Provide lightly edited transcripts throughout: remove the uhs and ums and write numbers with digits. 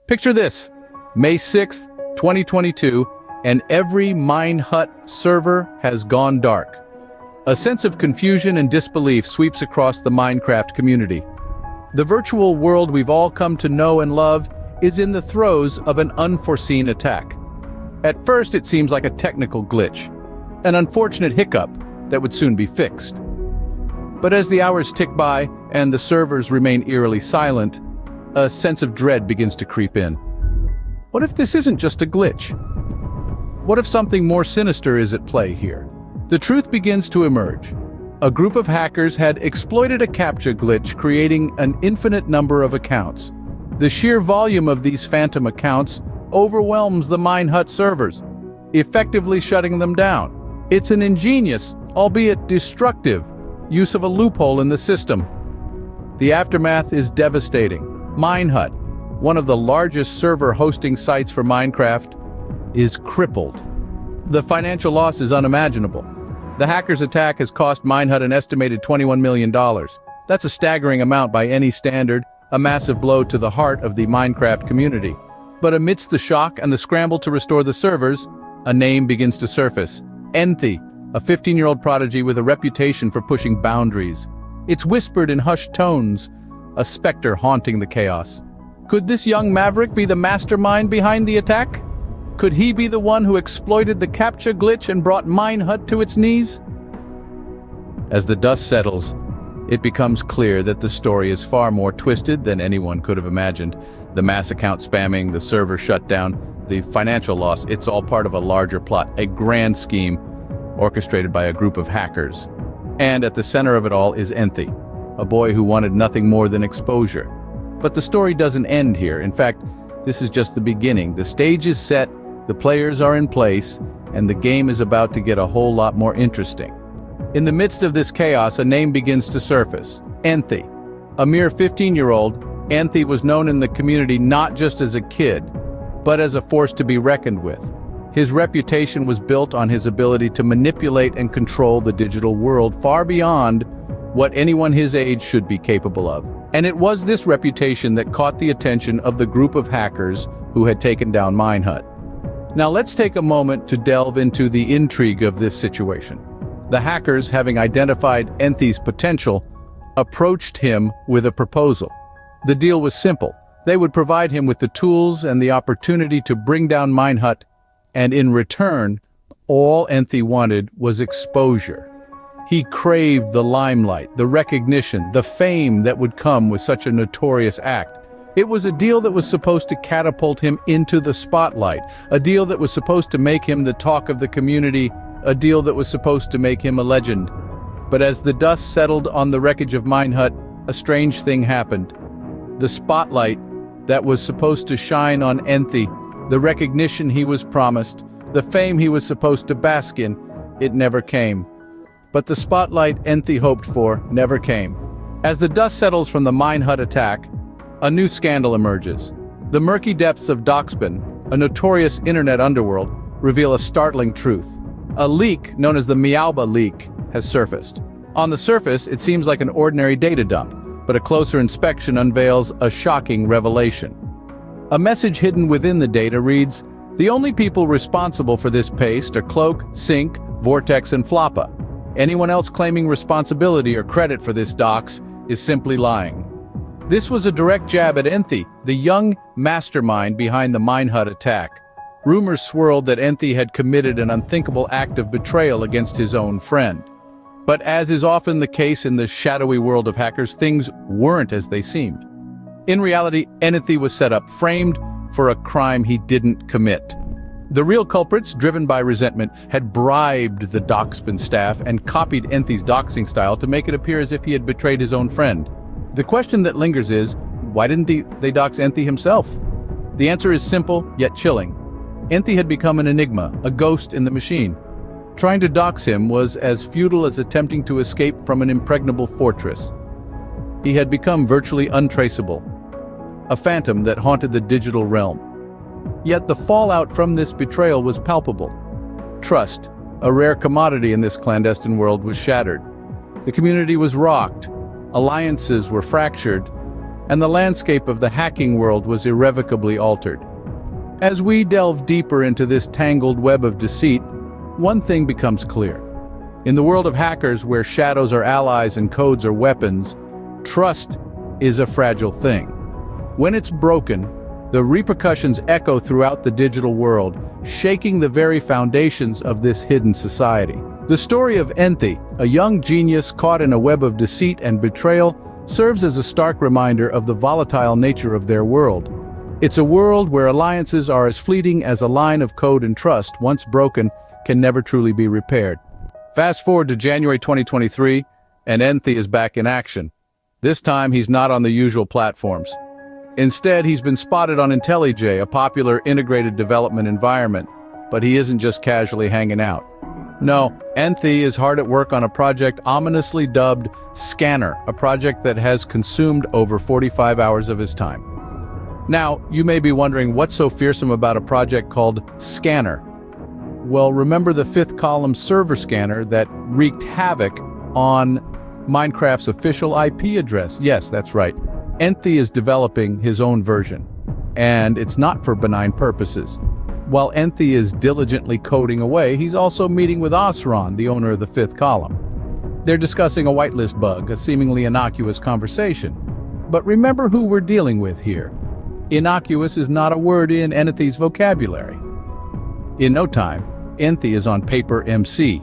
Picture this, May 6th, 2022, and every Minehut server has gone dark. A sense of confusion and disbelief sweeps across the Minecraft community. The virtual world we've all come to know and love is in the throes of an unforeseen attack. At first, it seems like a technical glitch, an unfortunate hiccup that would soon be fixed. But as the hours tick by and the servers remain eerily silent, a sense of dread begins to creep in. What if this isn't just a glitch? What if something more sinister is at play here? The truth begins to emerge. A group of hackers had exploited a CAPTCHA glitch, creating an infinite number of accounts. The sheer volume of these phantom accounts overwhelms the Minehut servers, effectively shutting them down. It's an ingenious, albeit destructive, use of a loophole in the system. The aftermath is devastating. Minehut, one of the largest server hosting sites for Minecraft, is crippled. The financial loss is unimaginable. The hackers' attack has cost Minehut an estimated $21 million. That's a staggering amount by any standard, a massive blow to the heart of the Minecraft community. But amidst the shock and the scramble to restore the servers, a name begins to surface. Ennthy, a 15-year-old prodigy with a reputation for pushing boundaries. It's whispered in hushed tones, a specter haunting the chaos. Could this young maverick be the mastermind behind the attack? Could he be the one who exploited the CAPTCHA glitch and brought Minehut to its knees? As the dust settles, it becomes clear that the story is far more twisted than anyone could have imagined. The mass account spamming, the server shutdown, the financial loss, it's all part of a larger plot, a grand scheme orchestrated by a group of hackers. And at the center of it all is Ennthy, a boy who wanted nothing more than exposure. But the story doesn't end here. In fact, this is just the beginning. The stage is set, the players are in place, and the game is about to get a whole lot more interesting. In the midst of this chaos, a name begins to surface. Ennthy. A mere 15-year-old, Ennthy was known in the community not just as a kid, but as a force to be reckoned with. His reputation was built on his ability to manipulate and control the digital world far beyond what anyone his age should be capable of. And it was this reputation that caught the attention of the group of hackers who had taken down Minehut. Now let's take a moment to delve into the intrigue of this situation. The hackers, having identified Ennthy's potential, approached him with a proposal. The deal was simple. They would provide him with the tools and the opportunity to bring down Minehut, and in return, all Ennthy wanted was exposure. He craved the limelight, the recognition, the fame that would come with such a notorious act. It was a deal that was supposed to catapult him into the spotlight, a deal that was supposed to make him the talk of the community, a deal that was supposed to make him a legend. But as the dust settled on the wreckage of Minehut, a strange thing happened. The spotlight that was supposed to shine on Ennthy, the recognition he was promised, the fame he was supposed to bask in, it never came. But the spotlight Ennthy hoped for never came. As the dust settles from the Minehut attack, a new scandal emerges. The murky depths of Doxbin, a notorious internet underworld, reveal a startling truth. A leak known as the Meowba leak has surfaced. On the surface, it seems like an ordinary data dump, but a closer inspection unveils a shocking revelation. A message hidden within the data reads, "The only people responsible for this paste are Cloak, Sync, Vortex, and Floppa. Anyone else claiming responsibility or credit for this dox is simply lying. This was a direct jab at Ennthy, the young mastermind behind the Minehut attack. Rumors swirled that Ennthy had committed an unthinkable act of betrayal against his own friend. But as is often the case in the shadowy world of hackers, things weren't as they seemed. In reality, Ennthy was set up, framed for a crime he didn't commit. The real culprits, driven by resentment, had bribed the Doxman staff and copied Enthy's doxing style to make it appear as if he had betrayed his own friend. The question that lingers is, why didn't they dox Ennthy himself? The answer is simple, yet chilling. Ennthy had become an enigma, a ghost in the machine. Trying to dox him was as futile as attempting to escape from an impregnable fortress. He had become virtually untraceable, a phantom that haunted the digital realm. Yet the fallout from this betrayal was palpable. Trust, a rare commodity in this clandestine world, was shattered. The community was rocked, alliances were fractured, and the landscape of the hacking world was irrevocably altered. As we delve deeper into this tangled web of deceit, one thing becomes clear. In the world of hackers, where shadows are allies and codes are weapons, trust is a fragile thing. When it's broken, the repercussions echo throughout the digital world, shaking the very foundations of this hidden society. The story of Ennthy, a young genius caught in a web of deceit and betrayal, serves as a stark reminder of the volatile nature of their world. It's a world where alliances are as fleeting as a line of code, and trust, once broken, can never truly be repaired. Fast forward to January 2023, and Ennthy is back in action. This time, he's not on the usual platforms. Instead, he's been spotted on IntelliJ, a popular integrated development environment. But he isn't just casually hanging out. No, Ennthy is hard at work on a project ominously dubbed Scanner, a project that has consumed over 45 hours of his time. Now, you may be wondering what's so fearsome about a project called Scanner. Well, remember the fifth column server scanner that wreaked havoc on Minecraft's official IP address? Yes, that's right. Ennthy is developing his own version, and it's not for benign purposes. While Ennthy is diligently coding away, he's also meeting with Osron, the owner of the fifth column. They're discussing a whitelist bug, a seemingly innocuous conversation. But remember who we're dealing with here. Innocuous is not a word in Ennthy's vocabulary. In no time, Ennthy is on Paper MC,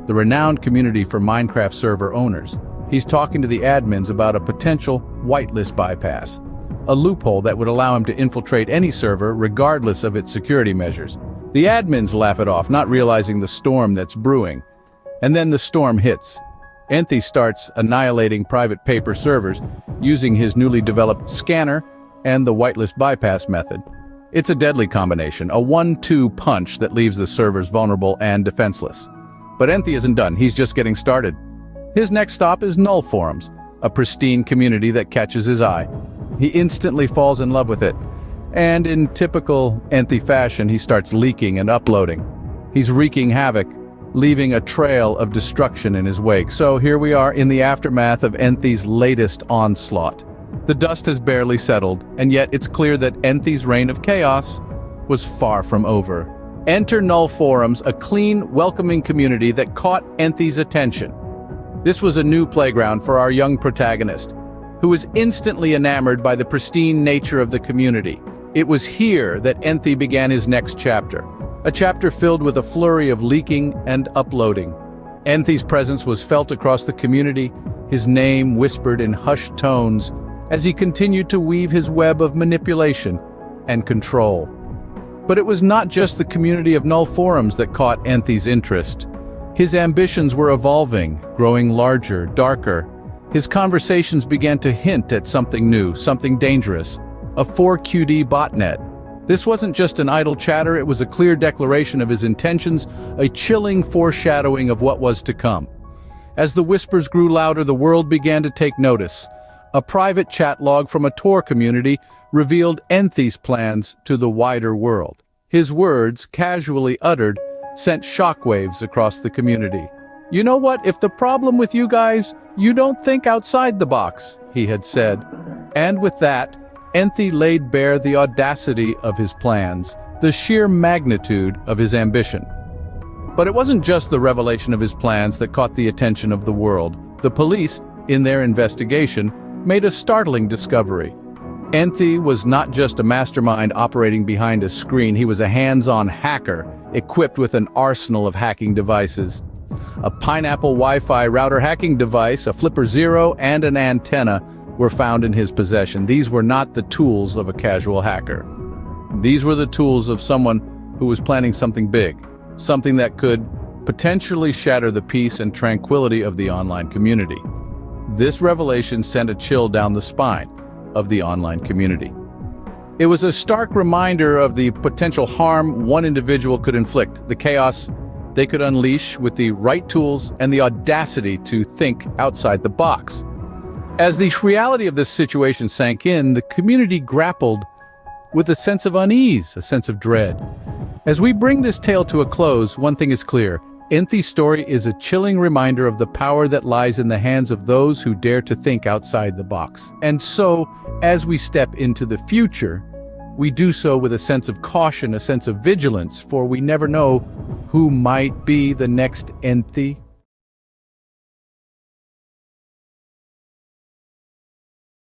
the renowned community for Minecraft server owners. He's talking to the admins about a potential whitelist bypass, a loophole that would allow him to infiltrate any server regardless of its security measures. The admins laugh it off, not realizing the storm that's brewing. And then the storm hits. Ennthy starts annihilating private paper servers using his newly developed scanner and the whitelist bypass method. It's a deadly combination, a 1-2 punch that leaves the servers vulnerable and defenseless. But Ennthy isn't done, he's just getting started. His next stop is Null Forums, a pristine community that catches his eye. He instantly falls in love with it. And in typical Ennthy fashion, he starts leaking and uploading. He's wreaking havoc, leaving a trail of destruction in his wake. So here we are in the aftermath of Enthy's latest onslaught. The dust has barely settled, and yet it's clear that Enthy's reign of chaos was far from over. Enter Null Forums, a clean, welcoming community that caught Enthy's attention. This was a new playground for our young protagonist, who was instantly enamored by the pristine nature of the community. It was here that Ennthy began his next chapter, a chapter filled with a flurry of leaking and uploading. Enthy's presence was felt across the community, his name whispered in hushed tones as he continued to weave his web of manipulation and control. But it was not just the community of Null Forums that caught Enthy's interest. His ambitions were evolving, growing larger, darker. His conversations began to hint at something new, something dangerous. A 4QD botnet. This wasn't just an idle chatter, it was a clear declaration of his intentions, a chilling foreshadowing of what was to come. As the whispers grew louder, the world began to take notice. A private chat log from a Tor community revealed Enthy's plans to the wider world. His words, casually uttered, sent shockwaves across the community. "You know what, if the problem with you guys, you don't think outside the box," he had said. And with that, Ennthy laid bare the audacity of his plans, the sheer magnitude of his ambition. But it wasn't just the revelation of his plans that caught the attention of the world. The police, in their investigation, made a startling discovery. Ennthy was not just a mastermind operating behind a screen, he was a hands-on hacker, equipped with an arsenal of hacking devices. A Pineapple Wi-Fi router hacking device, a Flipper Zero, and an antenna were found in his possession. These were not the tools of a casual hacker. These were the tools of someone who was planning something big, something that could potentially shatter the peace and tranquility of the online community. This revelation sent a chill down the spine of the online community. It was a stark reminder of the potential harm one individual could inflict, the chaos they could unleash with the right tools and the audacity to think outside the box. As the reality of this situation sank in, the community grappled with a sense of unease, a sense of dread. As we bring this tale to a close, one thing is clear. Ennthy's story is a chilling reminder of the power that lies in the hands of those who dare to think outside the box. And so, as we step into the future, we do so with a sense of caution, a sense of vigilance, for we never know who might be the next Ennthy.